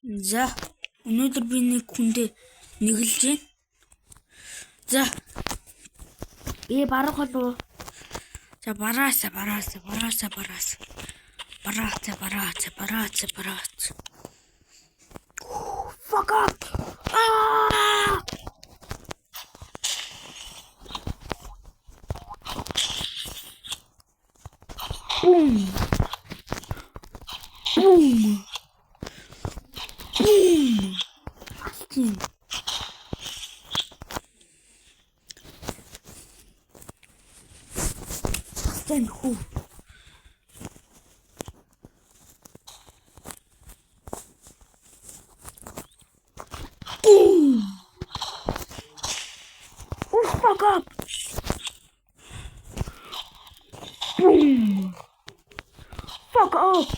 За, өнөөдөр би нэг хүндээ нэглэж байна. За. Барах болов. За, бараасаа. Fuck up. Boom. Астин. Хүү. Fuck up. Boom. Fuck up.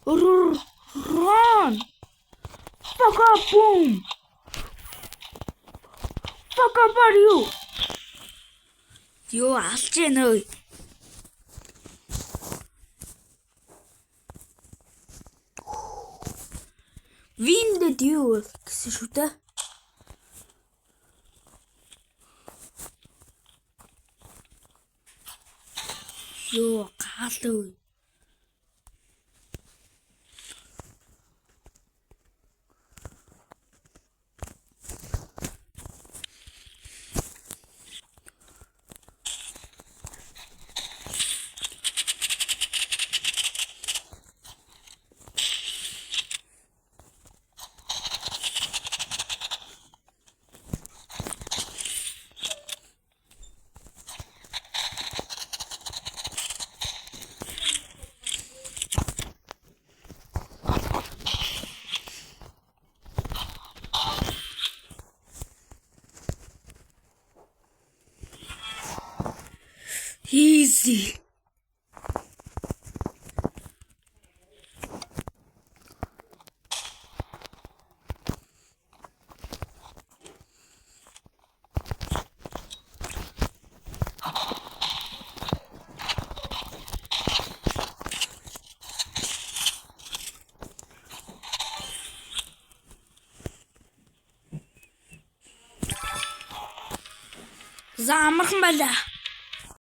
Run. Fuck up. Boom. Fuck up are you? Yo, алж яана ой. Winded you гэсэн шүү дээ. Yo, гаалаа. Easy. За амархан байлаа.